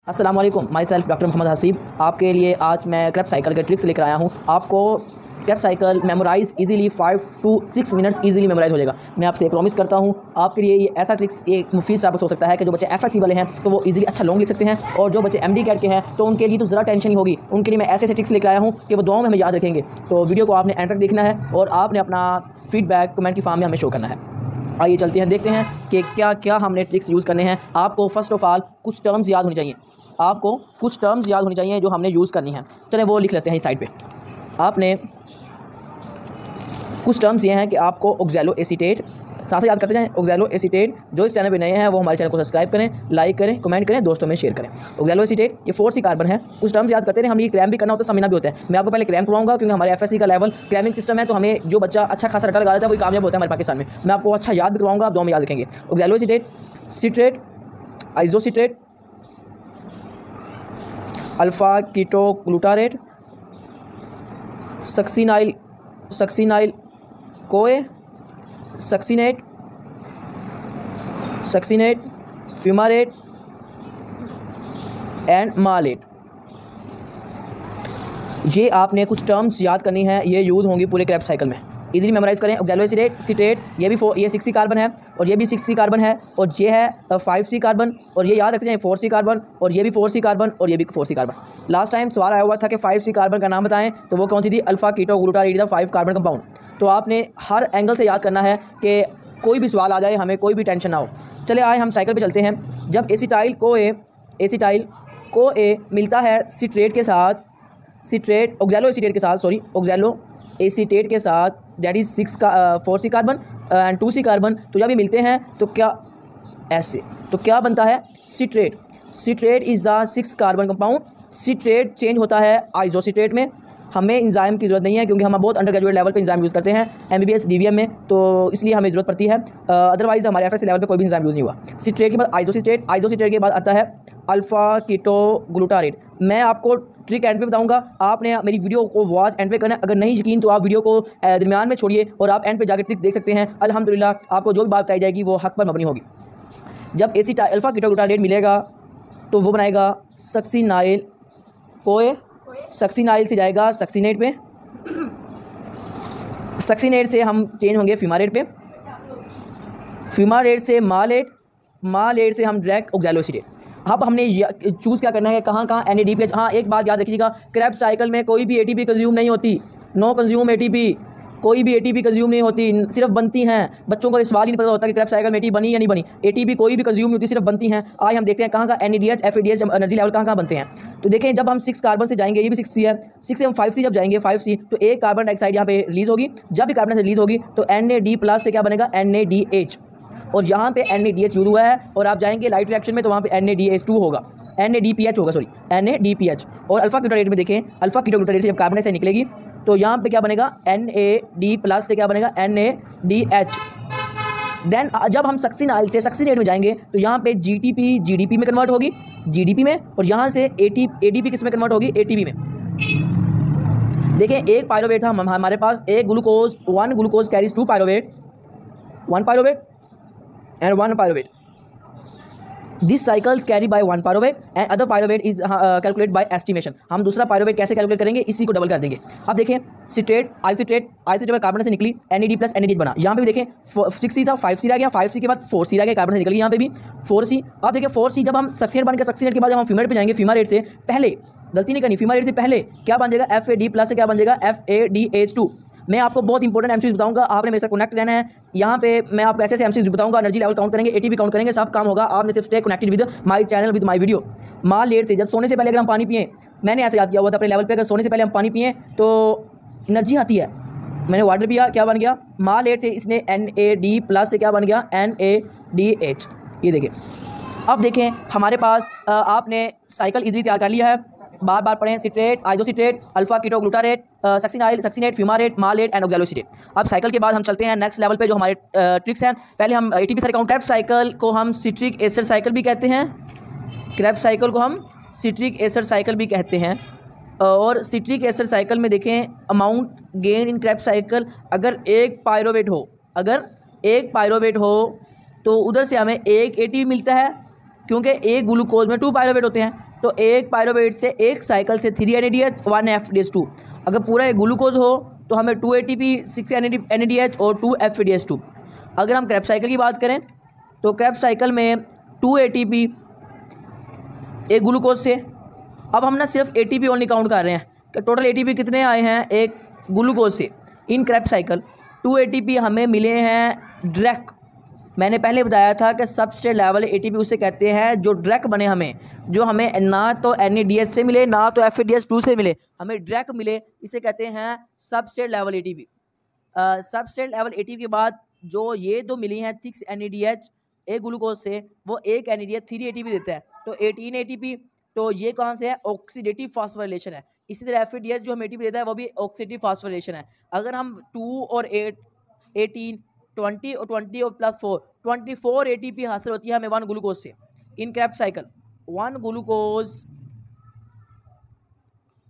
अस्सलाम वालेकुम, myself doctor Mohammad Haseeb. आपके लिए आज मैं क्रेब साइकिल के ट्रिक्स लेकर आया हूँ। आपको Krebs cycle memorise easily 5 to 6 minutes easily memorise हो जाएगा। मैं आपसे प्रॉमिस करता हूँ आपके लिए ये ऐसा ट्रिक्स एक मुफीद साबित हो सकता है कि जो बच्चे एफएससी वाले हैं तो वो इजीली अच्छा लॉन्ग लिख सकते हैं, और जो बच्चे एमडी कैट के हैं तो उनके लिए तो ज़रा टेंशन ही होगी। उनके लिए मैं ऐसे ट्रिक्स लेकर आया हूँ कि वो दुआओं में हमें याद रखेंगे। तो वीडियो को आपने एंड तक देखना है और आपने अपना फीडबैक कमेंट की फॉर्म में हमें शो करना है। आइए चलते हैं, देखते हैं कि क्या क्या हमने ट्रिक्स यूज़ करने हैं। आपको फर्स्ट ऑफ ऑल कुछ टर्म्स याद होनी चाहिए। आपको कुछ टर्म्स याद होनी चाहिए जो हमने यूज़ करनी है। चलें वो लिख लेते हैं इस साइड पे। आपने कुछ टर्म्स ये हैं कि आपको ऑक्सैलो एसीटेट साथ ही याद करते जाएं। ऑक्सैलो एसीटेट, जो इस चैनल पे नए हैं वो हमारे चैनल को सब्सक्राइब करें, लाइक करें, कमेंट करें, दोस्तों में शेयर करें। ऑक्सैलो एसीटेट ये 4C कार्बन है। कुछ टर्म्स याद करते हैं, हम ये क्रैम भी करना होता है, स्टेमिना भी होता है। मैं आपको पहले क्रैम करवाऊंगा क्योंकि हमारे एफएससी का लेवल क्रैमिंग सिस्टम है, तो हमें जो बच्चा अच्छा खासा रटा लगा लेता है वही कामयाब होता है हमारे पाकिस्तान में। मैं आपको अच्छा याद भी करवाऊंगा, आप दो में याद रखेंगे। Oxaloacetate, citrate, isocitrate, alpha ketoglutarate, succinyl CoA, succinate, fumarate and malate. ये आपने कुछ टर्म्स याद करनी है, ये यूज़ होंगी पूरे क्रैब साइकिल में। इजीली मेमोराइज करें। ऑक्सैलो एसीटेट ये भी 6C कार्बन है, और ये भी 6C कार्बन है, और ये है 5C कार्बन, और ये याद रखते हैं 4C कार्बन, और ये भी 4C कार्बन, और ये भी 4C कार्बन। लास्ट टाइम सवाल आया हुआ था कि 5C कार्बन का नाम बताएं, तो वो कौन सी थी? अल्फ़ा कीटो ग्लूटारेट था 5 कार्बन कंपाउंड। तो आपने हर एंगल से याद करना है कि कोई भी सवाल आ जाए हमें कोई भी टेंशन ना हो। चले आए हम साइकिल पे चलते हैं। जब एसिटाइल को ए मिलता है सिट्रेट के साथ, ऑक्सैलो एसीटेट के साथ, that is 4C carbon and 2C carbon. तो जब ये मिलते हैं तो क्या बनता है? Citrate is the 6 carbon compound. Citrate change होता है आइसोसिट्रेट में। हमें इंजाइम की ज़रूरत नहीं है क्योंकि हम बहुत अंडर ग्रेजुएट लेवल पे इंजाइम यूज़ करते हैं MBBS DVM में, तो इसलिए हमें ज़रूरत पड़ती है। अदरवाइज़ हमारे एफएससी लेवल पे कोई भी इंजाइम यूज़ नहीं हुआ। सिट्रेट के बाद आइसोसिट्रेट के बाद आता है अल्फ़ा कीटो ग्लूटारेट। मैं आपको ट्रिक एंड पे बताऊंगा, आपने मेरी वीडियो को वॉच एंड पे करना है। अगर नहीं यकीन तो आप वीडियो को दरमियान में छोड़िए और आप एंड पे जाकर ट्रिक देख सकते हैं। अल्हम्दुलिल्लाह आपको जो भी बात बताई जाएगी वो हक पर मबनी होगी। जब अल्फ़ा कीटो ग्लूटारेट मिलेगा तो वो बनाएगा सक्सिनाइल कोए। सक्सिनाइल से जाएगा सक्सिनेट पे, सक्सिनेट से हम चेंज होंगे फ्यूमारेट पे, फ्यूमारेट से मालेट से हम डायरेक्ट ऑक्सैलो एसीटेट। अब हमने चूज़ क्या करना है, कहाँ NADPH। हाँ, एक बात याद रखिएगा, क्रैब साइकिल में कोई भी ATP कंज्यूम नहीं होती। नो कंज्यूम ATP, कोई भी ATP कंज्यूम नहीं होती, सिर्फ बनती हैं। बच्चों को इस सवाल ही नहीं पता होता कि क्रैब साइकिल में ATP बनी या नहीं बनी। ATP कोई भी कंज्यूम नहीं होती, सिर्फ बनती हैं। आज हम देखते हैं कहाँ NADH FADH एनर्जी लेवल कहाँ बनते हैं। तो देखें, जब हम 6 कार्बन से जाएंगे, ये भी 6C है, 6 से हम 5C जब जाएंगे 5C, तो एक कार्बन डाइऑक्साइड यहाँ पे रिलीज़ होगी। जब भी कार्बन से रिलीज़ होगी तो NAD+ से क्या बनेगा? NADH। और यहाँ पे NADH यूज हुआ है, और आप जाएंगे लाइट रिएक्शन में तो वहाँ पे NADH2 होगा, NADPH होगा, NADPH। और अल्फ़ा कीटोग्लूटारेट में देखें, अल्फ़ा कीटोग्लूटारेट से जब कार्बन से निकलेगी तो यहाँ पे क्या बनेगा? NAD+ से क्या बनेगा? NADH। देन जब हम सक्सिनेट में जाएंगे तो यहाँ पे GDP में कन्वर्ट होगी, GDP में, और यहाँ से ADP किस में कन्वर्ट होगी? ATP में। देखें, एक पायरोवेट था हमारे पास, एक glucose, 1 glucose carries 2 pyruvate, 1 pyruvate and 1 pyruvate. This cycle carry by 1 pyruvate and other pyruvate is calculated by estimation. हम दूसरा pyruvate कैसे कैलकुलेट करेंगे? इसी को डबल कर देंगे। अब देखें, आइसोसिट्रेट में कार्बन से निकली, NAD+ NADH बना। यहाँ पे भी देखें 6C था, 5C रह गया, 5C के बाद 4C रह गया, कार्बन से निकल गई यहाँ पे भी 4C। अब देखिए 4C जब हम सक्सिनेट बन के, सक्सिनेट के बाद जब हम फ्यूमारेट पे जाएंगे, फ्यूमारेट से पहले गलती नहीं करनी, फ्यूमारेट से पहले क्या बन जाएगा? FAD+ से क्या बन जाएगा? FADH2। मैं आपको बहुत इंपॉर्टेंट एमसीक्यूज बताऊंगा, आपने मेरे साथ कनेक्ट रहना है। यहाँ पे मैं आपको ऐसे एमसीक्यूज बताऊंगा, एनर्जी लेवल काउंट करेंगे, ATP काउंट करेंगे, सब काम होगा। आपने सिर्फ stay connected with my channel, with my video. Malate से जब सोने से पहले अगर हम पानी पिए, मैंने ऐसे याद किया हुआ था अपने लेवल पे, अगर सोने से पहले हम पानी पिए तो एनर्जी आती है। मैंने वाटर पिया, क्या बन गया? मालेट से इसने NAD+ से क्या बन गया? NADH। ये देखें। अब देखें हमारे पास आपने साइकिल इजीली तैयार कर लिया है। बार बार पढ़ें, citrate, isocitrate, alpha ketoglutarate, succinate, fumarate, malate and oxaloacetate. अब साइकिल के बाद हम चलते हैं नेक्स्ट लेवल पे, जो हमारे ट्रिक्स हैं। पहले हम ATP सारे काउंट। क्रैब साइकिल को हम सिट्रिक एसिड साइकिल भी कहते हैं, क्रैब साइकिल को हम सिट्रिक एसिड साइकिल भी कहते हैं। और सिट्रिक एसिड साइकिल में देखें, amount gain in Krebs cycle, अगर एक पायरोवेट हो तो उधर से हमें एक ATP मिलता है, क्योंकि एक ग्लूकोज में 2 पायरोवेट होते हैं। तो एक पायरोवेट से एक साइकिल से 3 NADH 1 FADH2। अगर पूरा एक ग्लूकोज हो तो हमें 2 ATP 6 NADH और 2 FADH2। अगर हम क्रैब्स साइकिल की बात करें तो क्रैब्स साइकिल में 2 ATP एक ग्लूकोज से। अब हम ना सिर्फ ATP ओनली काउंट कर रहे हैं कि टोटल ATP कितने आए हैं एक ग्लूकोज से इन क्रैब्स साइकिल। 2 ATP हमें मिले हैं डायरेक्ट। मैंने पहले बताया था कि सबस्ट्रेट लेवल ATP उसे कहते हैं जो डायरेक्ट बने, जो हमें ना तो NADH से मिले ना तो FADH2 से मिले, हमें डायरेक्ट मिले, इसे कहते हैं substrate level ATP। Substrate level ATP के बाद जो ये दो मिली हैं 6 NADH एक ग्लूकोज से, वो एक NADH 3 ATP देता है, तो 18 ATP। तो ये कौन से है? ऑक्सीडेटिव फास्फोराइलेशन है। इसी तरह FADH जो हम ATP देता है वो भी ऑक्सीडेटिव फास्फोराइलेशन है। अगर हम 2 और 8 18 20 और 20 और प्लस 4 24 ATP हासिल होती है हमें 1 ग्लूकोज से in Krebs cycle. 1 glucose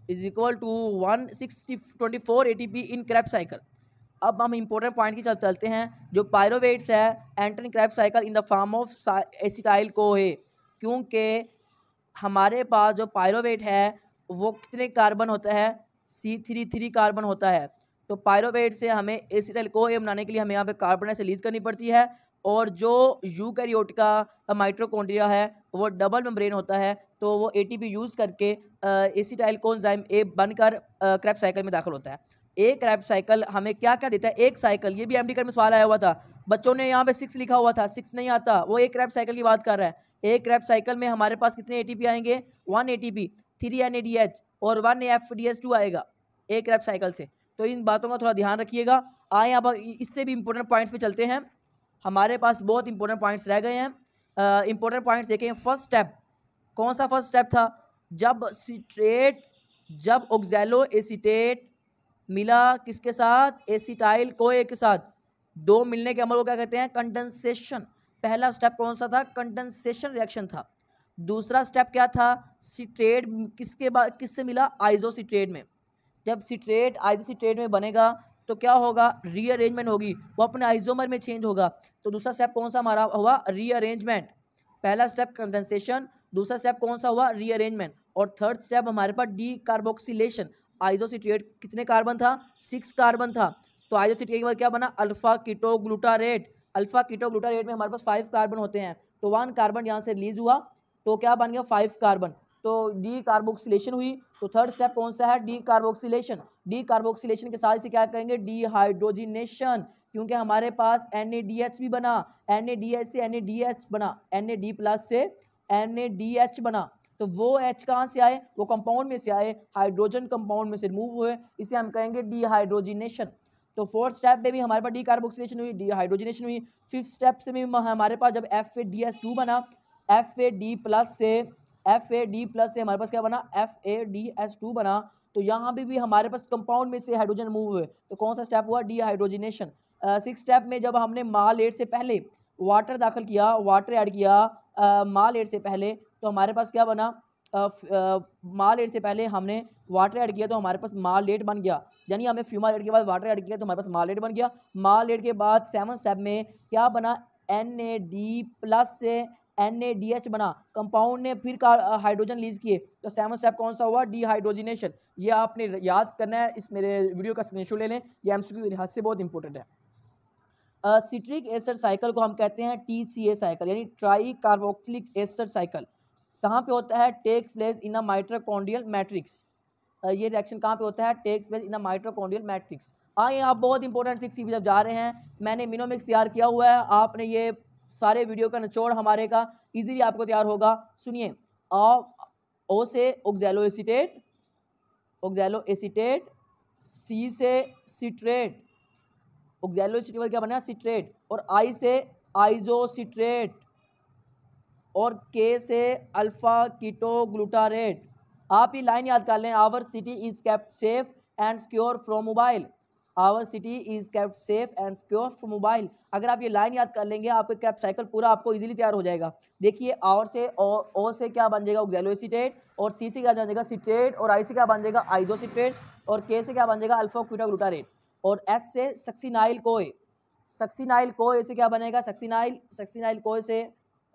is equal to 24 ATP in Krebs cycle. अब हम इंपॉर्टेंट पॉइंट की चलते हैं। जो पायरोवेट्स है enter in Krebs cycle in the form of acetyl कोहे, क्योंकि हमारे पास जो पायरोवेट है वो कितने कार्बन होता है? C3 कार्बन होता है। तो पायरोवेट से हमें एसिटाइल कोहे बनाने के लिए हमें यहाँ पे कार्बन से रिलीज करनी पड़ती है। और जो यूकैरियोट का माइटोकॉन्ड्रिया है वो डबल मेम्ब्रेन होता है, तो वो ATP यूज़ करके एसिटाइल कोएंजाइम A बनकर क्रैब्स साइकिल में दाखिल होता है। एक क्रैब्स साइकिल हमें क्या क्या देता है? एक साइकिल, ये भी MD में सवाल आया हुआ था, बच्चों ने यहाँ पे 6 लिखा हुआ था, 6 नहीं आता, वो एक क्रैब्स साइकिल की बात कर रहा है। एक क्रैब्स साइकिल में हमारे पास कितने ATP आएंगे? 1 ATP 3 NADH और 1 FADH2 आएगा एक क्रैब्स साइकिल से। तो इन बातों का थोड़ा ध्यान रखिएगा। आए अब इससे भी इंपॉर्टेंट पॉइंट्स पे चलते हैं। हमारे पास बहुत इंपॉर्टेंट पॉइंट्स रह गए हैं। इंपॉर्टेंट पॉइंट्स देखें। फर्स्ट स्टेप, कौन सा फर्स्ट स्टेप था? जब ऑक्सैलो एसीटेट मिला किसके साथ? एसिटाइल कोए के साथ। दो मिलने के अमल को क्या कहते हैं? कंडेंसेशन। पहला स्टेप कौन सा था? कंडेंसेशन रिएक्शन था। दूसरा स्टेप क्या था? सिट्रेट किससे मिला? आइसोसिट्रेट में। जब सिट्रेट आइसोसिट्रेट में बनेगा तो क्या होगा? रीअरेंजमेंट होगी, वो अपने आइसोमर में चेंज होगा। तो दूसरा स्टेप कौन सा हमारा हुआ? रीअरेंजमेंट। पहला स्टेप कंडेंसेशन, दूसरा स्टेप कौन सा हुआ? रीअरेंजमेंट। और थर्ड स्टेप हमारे पास डीकार्बोक्सिलेशन। आइसोसिट्रेट कितने कार्बन था? 6 कार्बन था। तो आइसोसिट्रेट के बाद क्या बना? Alpha ketoglutarate. अल्फा कीटोग्लूटारेट में हमारे पास 5 कार्बन होते हैं, तो 1 कार्बन यहाँ से रिलीज हुआ, तो क्या बन गया? 5 कार्बन। तो डी कार्बोक्सिलेशन हुई। तो थर्ड स्टेप कौन सा है? D carboxylation. डी कार्बोक्सिलेशन के साथ इसे क्या कहेंगे? डीहाइड्रोजिनेशन, क्योंकि हमारे पास NADH भी बना, NADH से NADH बना, NAD प्लस से NADH बना। तो वो H कहाँ से आए? वो कंपाउंड में से आए, हाइड्रोजन कंपाउंड में से रिमूव हुए, इसे हम कहेंगे डीहाइड्रोजिनेशन। तो फोर्थ स्टेप में भी हमारे पास डी कार्बोक्सिलेशन हुई, डीहाइड्रोजिनेशन हुई। फिफ्थ स्टेप से भी हमारे पास जब FADH2 बना, FAD प्लस से हमारे पास क्या बना? FADH2 बना। तो यहाँ भी हमारे पास कंपाउंड में से हाइड्रोजन मूव हुए, तो कौन सा स्टेप हुआ? डीहाइड्रोजिनेशन। सिक्स स्टेप में जब हमने मालेट से पहले वाटर दाखिल किया, वाटर ऐड किया मालेट से पहले, तो हमारे पास क्या बना? मालेट से पहले हमने वाटर ऐड किया तो हमारे पास मालेट बन गया, यानी हमें फ्यूमालेट के बाद वाटर ऐड किया तो हमारे पास मालेट बन गया। मालेट के बाद सेवन स्टेप में क्या बना? NAD प्लस से NADH बना, कंपाउंड ने फिर हाइड्रोजन रिलीज किए, तो सेवन स्टेप कौन सा हुआ? डीहाइड्रोजिनेशन। ये आपने याद करना है, इस मेरे वीडियो का स्क्रीनशॉट ले लें, ये MCQ के लिहाज से बहुत इंपॉर्टेंट है। सिट्रिक एसिड साइकिल को हम कहते हैं TCA साइकिल, यानी ट्राई कार्बोक्सिलिक एसिड साइकिल। कहाँ पे होता है? Take place in a mitochondrial matrix. ये रिएक्शन कहाँ पे होता है? Take place in a mitochondrial matrix. आइए आप बहुत इंपॉर्टेंट ट्रिक्स की जब जा रहे हैं, मैंने मिनोमिक्स तैयार किया हुआ है, आपने ये सारे वीडियो का निचोड़ हमारे का इजीली आपको तैयार होगा। सुनिए, O से ऑक्सैलो एसीटेट, C से सिट्रेट, ऑक्सैलो एसीटेट क्या बना? सिट्रेट। और I से आइसोसिट्रेट, और K से अल्फा कीटोग्लूटारेट। आप ये लाइन याद कर लें, our city is kept safe and secure from mobile. Our city is kept safe and secure from mobile. अगर आप ये लाइन याद कर लेंगे, आपका क्रैब्स साइकिल पूरा आपको इजीली तैयार हो जाएगा। देखिए, और से ओ से क्या बन जाएगा? ऑक्सैलो एसीटेट, और C से क्या बन जाएगा? सिट्रेट, और I से क्या बन जाएगा? आइसोसिट्रेट, और K से क्या बन जाएगा? अल्फा कीटोग्लूटारेट, और S से सक्सिनाइल कोए। सक्सिनाइल कोए से क्या बनेगा? सक्सिनाइल कोए से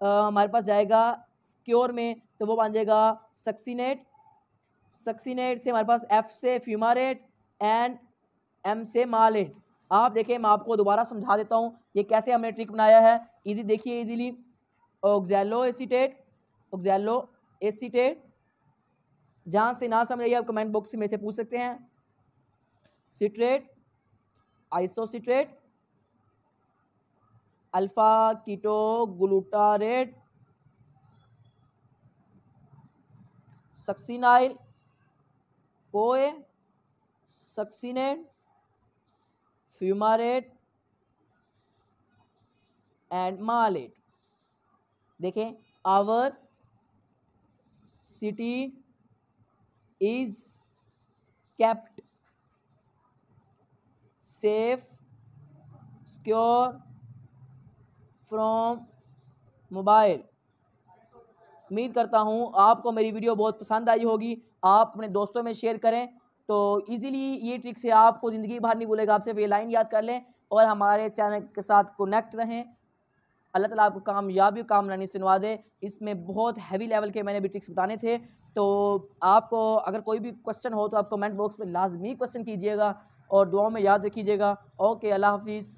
हमारे पास जाएगा सिक्योर में तो वो बन जाएगा सक्सीनेट। सक्सीनेट से हमारे पास F से फ्यूमारेट एंड M से मालेट। आप देखें मैं आपको दोबारा समझा देता हूँ ये कैसे हमने ट्रिक बनाया है। इजी देखिए easily, oxalo acetate, oxalo acetate, जहाँ से ना समझ आइए आप कमेंट बॉक्स में से पूछ सकते हैं। Citrate, isocitrate, alpha keto glutarate, succinyl, CoA, succinate, fumarate and malate. देखें our city is kept safe, secure from mobile. उम्मीद करता हूँ आपको मेरी वीडियो बहुत पसंद आई होगी। आप अपने दोस्तों में शेयर करें तो इजीली ये ट्रिक से आपको ज़िंदगी भर नहीं भूलेगा। आप सिर्फ ये लाइन याद कर लें और हमारे चैनल के साथ कनेक्ट रहें। अल्लाह ताला आपको कामयाबी कामरानी सुनवा दे। इसमें बहुत हैवी लेवल के मैंने भी ट्रिक्स बताने थे। तो आपको अगर कोई भी क्वेश्चन हो तो आप कमेंट बॉक्स में लाजमी क्वेश्चन कीजिएगा और दुआओं में याद रखिएगा। ओके, अल्लाह हाफिज़।